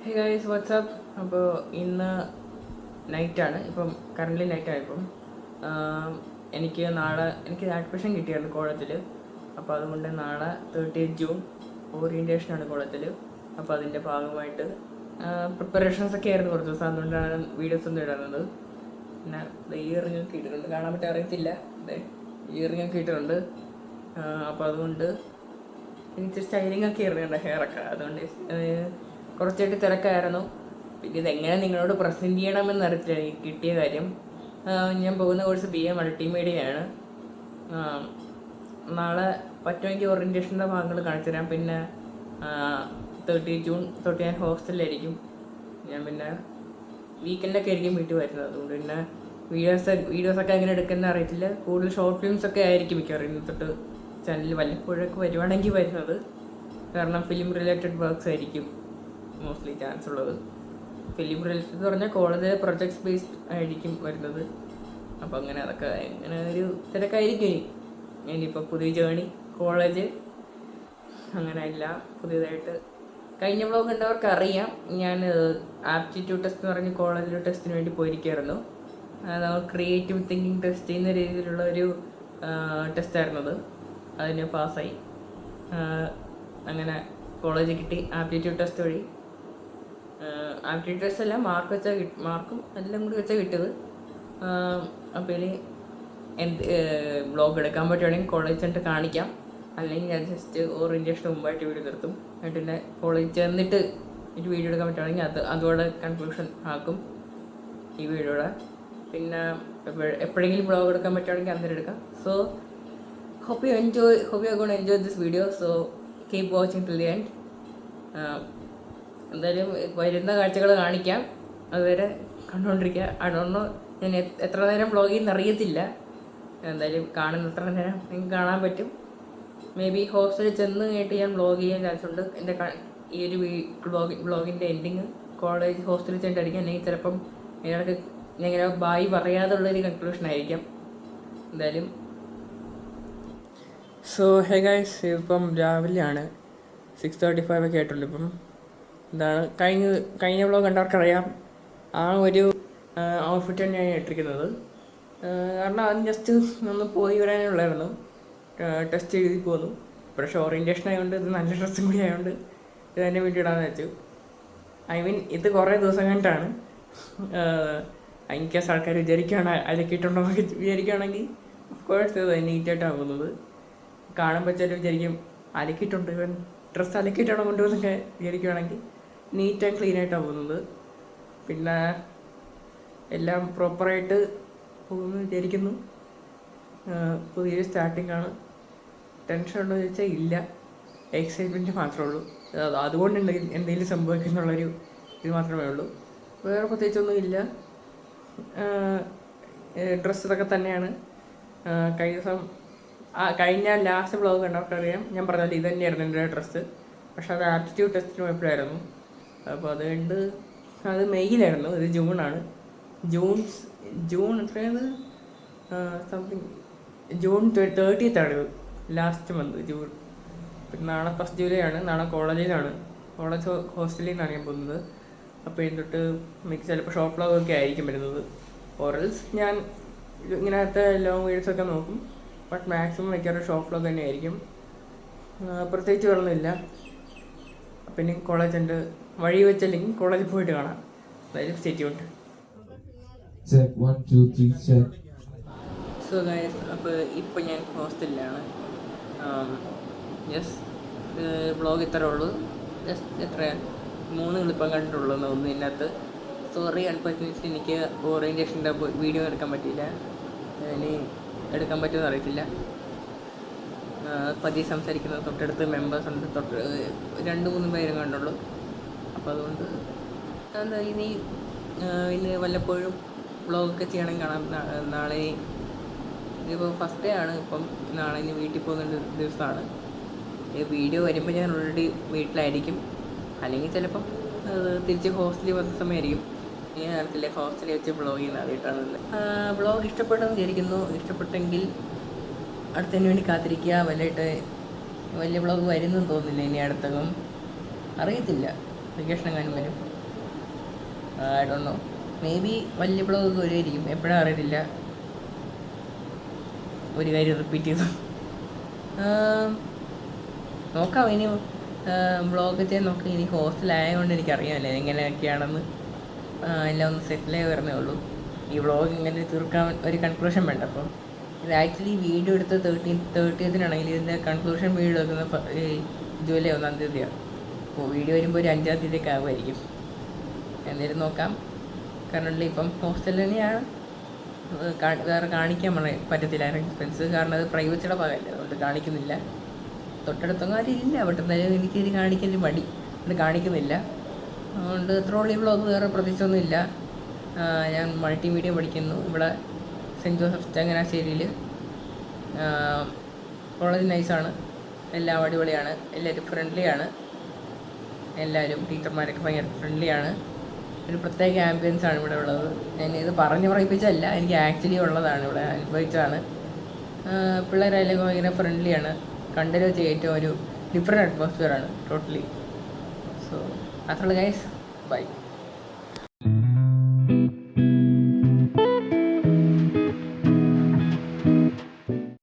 Hey guys WhatsApp. അപ്പോൾ ഇന്ന് നൈറ്റാണ്, ഇപ്പം കറൻ്റ് നൈറ്റായപ്പം എനിക്ക് അഡ്മിഷൻ കിട്ടിയായിരുന്നു കോളേജിൽ. അപ്പോൾ അതുകൊണ്ട് നാളെ 30th ജൂൺ ഓറിയൻറ്റേഷനാണ് കോളേജിൽ. അപ്പോൾ അതിൻ്റെ ഭാഗമായിട്ട് പ്രിപ്പറേഷൻസൊക്കെ ആയിരുന്നു കുറച്ച് ദിവസം. അതുകൊണ്ടാണ് വീഡിയോസ് ഒന്നും ഇടുന്നത്. പിന്നെ ഇയറിംഗ് ഒക്കെ ഇട്ടിട്ടുണ്ട്, കാണാൻ പറ്റാൻ അറിയത്തില്ല. ഇയറിംഗ് ഒക്കെ ഇട്ടിട്ടുണ്ട്. അപ്പോൾ അതുകൊണ്ട് എനിക്ക് സ്റ്റൈലിംഗ് ഒക്കെ ആയിരുന്നു ഹെയറൊക്കെ. അതുകൊണ്ട് കുറച്ചായിട്ട് തിരക്കായിരുന്നു. പിന്നെ ഇതെങ്ങനെ നിങ്ങളോട് പ്രസൻറ്റ് ചെയ്യണമെന്ന് അറിയത്തില്ല എനിക്ക് കിട്ടിയ കാര്യം. ഞാൻ പോകുന്ന കോഴ്സ് BA മൾട്ടിമീഡിയയാണ്. നാളെ പറ്റുമെങ്കിൽ ഓറിയൻറ്റേഷൻ്റെ ഭാഗങ്ങൾ കാണിച്ചു തരാം. പിന്നെ 30 ജൂൺ തൊട്ട് ഞാൻ ഹോസ്റ്റലിലായിരിക്കും. ഞാൻ പിന്നെ വീക്കെൻഡൊക്കെ ആയിരിക്കും വീട്ടിൽ വരുന്നത്. അതുകൊണ്ട് പിന്നെ വീഡിയോസൊക്കെ എങ്ങനെ എടുക്കുന്ന അറിയത്തില്ല. കൂടുതൽ ഷോർട്ട് ഫിലിംസൊക്കെ ആയിരിക്കും മിക്കവാറും ഇന്ന് തൊട്ട് ചാനലിൽ വല്ലപ്പോഴൊക്കെ വരുവാണെങ്കിൽ വരുന്നത്. കാരണം ഫിലിം റിലേറ്റഡ് വർക്ക്സ് ആയിരിക്കും മോസ്റ്റ്ലി ചാൻസ് ഉള്ളത്. ഫിലിം റിലേറ്റഡ് എന്ന് പറഞ്ഞാൽ കോളേജിലെ പ്രൊജക്ട്സ് ബേസ്ഡ് ആയിരിക്കും വരുന്നത്. അപ്പോൾ അതൊക്കെ അങ്ങനെ ഒരു തിരക്കായിരിക്കും. ഇനിയിപ്പോൾ പുതിയ ജേണി കോളേജ് അങ്ങനെ ഇല്ല. പുതിയതായിട്ട് കഴിഞ്ഞ വ്ളോഗ് കണ്ടവർക്ക് അറിയാം, ഞാൻ ആപ്റ്റിറ്റ്യൂഡ് ടെസ്റ്റ് എന്ന് പറഞ്ഞ് കോളേജിലെ ടെസ്റ്റിന് വേണ്ടി പോയിരിക്കുകയായിരുന്നു. നമ്മൾ ക്രിയേറ്റീവ് തിങ്കിങ് ടെസ്റ്റ് ചെയ്യുന്ന രീതിയിലുള്ള ഒരു ടെസ്റ്റായിരുന്നു അത്. അതിന് പാസ്സായി. അങ്ങനെ കോളേജിൽ കിട്ടി ആപ്റ്റിറ്റ്യൂഡ് ടെസ്റ്റ് വഴി. ആപ്റ്റിറ്റ്യൂഡ് ടെസ്റ്റ് എല്ലാം മാർക്കും എല്ലാം കൂടി വെച്ചാൽ കിട്ടിയത്. അപ്പോൾ ഇനി വ്ളോഗ് എടുക്കാൻ പറ്റുവാണെങ്കിൽ കോളേജ് ചെന്നിട്ട് കാണിക്കാം. അല്ലെങ്കിൽ ഞാൻ ജസ്റ്റ് ഓറിയൻറ്റേഷന് മുമ്പായിട്ട് വീഡിയോ നിർത്തും. എന്നിട്ട് പിന്നെ കോളേജ് ചെന്നിട്ട് എനിക്ക് വീഡിയോ എടുക്കാൻ പറ്റുവാണെങ്കിൽ അതോടെ കൺക്ലൂഷൻ ആക്കും ഈ വീഡിയോയുടെ. പിന്നെ എപ്പോഴെങ്കിലും വ്ളോഗ് എടുക്കാൻ പറ്റുവാണെങ്കിൽ അന്നേരം എടുക്കാം. So hope you are going to enjoy this video. So keep watching till the end. എന്തായാലും വരുന്ന കാഴ്ചകൾ കാണിക്കാം. അതുവരെ കണ്ടുകൊണ്ടിരിക്കുക. അതുകൊണ്ട് ഞാൻ എത്ര നേരം വ്ളോഗ് ചെയ്യുന്ന അറിയത്തില്ല. എന്തായാലും കാണുന്ന എത്ര നേരം നിങ്ങൾക്ക് കാണാൻ പറ്റും. മേ ബി ഹോസ്റ്റലിൽ ചെന്ന് കഴിഞ്ഞിട്ട് ഞാൻ വ്ളോഗ് ചെയ്യാൻ ചാൻസ് ഉണ്ട്. എൻ്റെ ഈ ഒരു വ്ളോഗിൻ്റെ എൻഡിങ് കോളേജ് ഹോസ്റ്റലിൽ ചെന്നിട്ടായിരിക്കും. അല്ലെങ്കിൽ ചിലപ്പം ഇയാൾക്ക് ഞാൻ ഇങ്ങനെ ബായി പറയാതുള്ളൊരു കൺക്ലൂഷൻ ആയിരിക്കാം. എന്തായാലും ഹേ ഗൈസ്, ഇപ്പം രാവിലെയാണ് 6:35 ഒക്കെ ആയിട്ടുണ്ട്. ഇപ്പം എന്താണ് കഴിഞ്ഞ വ്ളോഗ് കണ്ടവർക്കറിയാം, ആ ഒരു ഔട്ട്ഫിറ്റ് തന്നെയാണ് ഇട്ടിരിക്കുന്നത്. കാരണം അത് ജസ്റ്റ് ഒന്ന് പോയി വരാനേ ഉള്ളായിരുന്നു. ടെസ്റ്റ് എഴുതി പോന്നു. പക്ഷേ ഓറിയൻറ്റേഷൻ ആയതുകൊണ്ട് ഇത് നല്ല ഡ്രസ്സും കൂടി ആയതുകൊണ്ട് ഇത് തന്നെ വീട്ടിൽ ഇടാമെന്ന് വെച്ചു. ഇത് കുറേ ദിവസം കണ്ടിട്ടാണ്. ഇൻകേസ് ആൾക്കാർ അലക്കിയിട്ടുണ്ടോ എന്നൊക്കെ വിചാരിക്കുകയാണെങ്കിൽ ഓഫ്കോഴ്സ് ഇത് നീറ്റായിട്ടാണ് പോകുന്നത്. കാണുമ്പോൾ ചിലർ വിചാരിക്കും അലക്കിയിട്ടുണ്ട്, ഇവൻ ഡ്രസ്സ് അലക്കിയിട്ടാണോ കൊണ്ടുപോകുന്നൊക്കെ വിചാരിക്കുകയാണെങ്കിൽ നീറ്റ് ആൻഡ് ക്ലീൻ ആയിട്ടാണ് പോകുന്നത്. പിന്നെ എല്ലാം പ്രോപ്പറായിട്ട് പോകുമെന്ന് വിചാരിക്കുന്നു. പുതിയൊരു സ്റ്റാർട്ടിംഗ് ആണ്. ടെൻഷൻ ഉണ്ടോ എന്ന് ചോദിച്ചാൽ ഇല്ല, എക്സൈറ്റ്മെൻറ്റ് മാത്രമേ ഉള്ളൂ. അതുകൊണ്ട് എന്തെങ്കിലും സംഭവിക്കുന്നുള്ളൊരു ഇത് മാത്രമേ ഉള്ളൂ. വേറെ പ്രത്യേകിച്ചൊന്നും ഇല്ല. ഡ്രസ്സ് ഇതൊക്കെ തന്നെയാണ്. കഴിഞ്ഞ ലാസ്റ്റ് വ്ളോഗ് കണ്ടവർക്കറിയാം, ഞാൻ പറഞ്ഞത് ഇത് തന്നെയായിരുന്നു എൻ്റെ ഡ്രസ്സ്. പക്ഷെ അത് ആപ്റ്റിറ്റ്യൂഡ് ടെസ്റ്റിന് പോയപ്പോഴായിരുന്നു. അപ്പോൾ അതുകൊണ്ട് അത് മെയ്യിലായിരുന്നു. ഇത് ജൂണാണ്. ജൂൺ എത്രയാണ്, സംതിങ് ജൂൺ 30th ആണ് ലാസ്റ്റ് മന്ത് ജൂൺ. പിന്നെ നാളെ 1st ജൂലൈ ആണ്. നാളെ കോളേജ് ഹോസ്റ്റലിൽ നിന്നാണ് ഞാൻ പോകുന്നത്. അപ്പോൾ എന്നിട്ട് ചിലപ്പോൾ ഷോർട്ട് വ്ളോഗൊക്കെ ആയിരിക്കും വരുന്നത്. ഓറൽസ് ഞാൻ ഇങ്ങനത്തെ ലോങ് വീഡിയോസൊക്കെ നോക്കും. ബട്ട് മാക്സിമം മിക്കവാറും ഷോർട്ട് വ്ളോഗ് തന്നെ ആയിരിക്കും. പ്രത്യേകിച്ച് വേറൊന്നുമില്ല. പിന്നെ കോളേജ് ഉണ്ട്, വഴി വെച്ചല്ലെങ്കിൽ കോളേജിൽ പോയിട്ട് കാണാം. അതായത് സ്റ്റേ ട്യൂൺഡ്. സോ ഗൈസ്, അപ്പോൾ ഇപ്പോൾ ഞാൻ ഹോസ്റ്റലിലാണ്. വ്ളോഗ് ഇത്രേ ഉള്ളൂ. ജസ്റ്റ് 3 ക്ലിപ്പം കണ്ടിട്ടുള്ളൂ ഒന്ന് ഇതിനകത്ത്. സോറി, അൺഫോർച്യുനേറ്റ്ലി എനിക്ക് ഓറിയൻറ്റേഷൻ്റെ വീഡിയോ എടുക്കാൻ പറ്റിയില്ല. ഇനി എടുക്കാൻ പറ്റുമെന്ന് അറിയത്തില്ല. പതിയെ സംസാരിക്കുന്നത്, തൊട്ടടുത്ത് മെമ്പേഴ്സ് ഉണ്ട്, 2-3 പേരും കണ്ടുള്ളൂ. അപ്പോൾ അതുകൊണ്ട് ഇനി വല്ലപ്പോഴും വ്ളോഗൊക്കെ ചെയ്യണമെങ്കിൽ കാണാം. നാളെ ഇതിപ്പോൾ ഫസ്റ്റ് ഡേ ആണ്. ഇപ്പം നാളെ ഇനി വീട്ടിൽ പോകുന്ന ദിവസമാണ്. ഈ വീഡിയോ വരുമ്പോൾ ഞാൻ ഓൾറെഡി വീട്ടിലായിരിക്കും. അല്ലെങ്കിൽ ചിലപ്പം തിരിച്ച് ഹോസ്റ്റലിൽ വന്ന സമയമായിരിക്കും. ഞാൻ അറിയത്തില്ല, ഹോസ്റ്റലിൽ വെച്ച് വ്ളോഗ് ചെയ്യുന്ന ആദ്യമായിട്ടാണ്. വ്ളോഗ് ഇഷ്ടപ്പെട്ടെന്ന് വിചാരിക്കുന്നു. ഇഷ്ടപ്പെട്ടെങ്കിൽ അടുത്തതിന് വേണ്ടി കാത്തിരിക്കുക. വലിയ വ്ളോഗ് വരുന്നെന്ന് തോന്നുന്നില്ല ഇനി അടുത്തതും. അറിയത്തില്ല, വെക്കേഷൻ എങ്ങാനും വരും. I don't know, may be വലിയ വ്ളോഗ് വരുമായിരിക്കും, എപ്പോഴും അറിയത്തില്ല. ഒരു കാര്യം റിപ്പീറ്റ് ചെയ്തു. നോക്കാം ഇനി വ്ളോഗ് ചെയ്യാൻ നോക്കാം. ഇനി ഹോസ്റ്റലായതുകൊണ്ട് എനിക്കറിയാമല്ലേ എങ്ങനെയൊക്കെയാണെന്ന്. എല്ലാം ഒന്ന് സെറ്റിലായി വരുന്നേ ഉള്ളൂ. ഈ വ്ളോഗ് ഇങ്ങനെ തീർക്കാൻ ഒരു കൺക്ലൂഷൻ വേണ്ട. അപ്പം ഇത് ആക്ച്വലി വീഡിയോ എടുത്ത് 30th ഇതിൻ്റെ കൺക്ലൂഷൻ വീഡിയോ എടുക്കുന്ന ജൂലൈ 1-ാം തീയതിയാണ്. അപ്പോൾ വീഡിയോ വരുമ്പോൾ ഒരു 5-ാം തീയതിയൊക്കെ ആകുമായിരിക്കും. എന്തായാലും നോക്കാം. കാരണം ഇപ്പം ഹോസ്റ്റലിൽ തന്നെയാണ്, വേറെ കാണിക്കാൻ പറ്റത്തില്ല എക്സ്പെൻസ്, കാരണം അത് പ്രൈവസിയുടെ ഭാഗമല്ലേ, അതുകൊണ്ട് കാണിക്കുന്നില്ല. തൊട്ടടുത്തൊന്നും ആരും ഇല്ല, ബട്ട് എന്തായാലും എനിക്കിത് കാണിക്കാൻ ഒരു മടി, അത് കാണിക്കുന്നില്ല. അതുകൊണ്ട് ട്രോളി വ്ളോഗ് വേറെ പ്രത്യേകിച്ചൊന്നും ഇല്ല. ഞാൻ മൾട്ടിമീഡിയ പഠിക്കുന്നു ഇവിടെ സെൻറ്റ് ജോസഫ് ചങ്ങനാശ്ശേരിയിൽ. കോളേജ് നൈസാണ്, എല്ലാം അടിപൊളിയാണ്, എല്ലാവരും ഫ്രണ്ട്ലിയാണ്. എല്ലാവരും ടീച്ചർമാരൊക്കെ ഭയങ്കര ഫ്രണ്ട്ലിയാണ്. ഒരു പ്രത്യേക ആംബിയൻസാണ് ഇവിടെ ഉള്ളത്. ഞാൻ ഇത് പറഞ്ഞു പറയിപ്പിച്ചല്ല, എനിക്ക് ആക്ച്വലി ഉള്ളതാണ്, ഇവിടെ അനുഭവിച്ചതാണ്. പിള്ളേരെല്ലാം ഭയങ്കര ഫ്രണ്ട്ലിയാണ്. കണ്ടതിൽ വെച്ച് ഏറ്റവും ഒരു ഡിഫറെൻറ്റ് അറ്റ്മോസ്ഫിയറാണ് ടോട്ടലി. സോ അത്രയുള്ളൂ ഗൈസ്, ബൈ.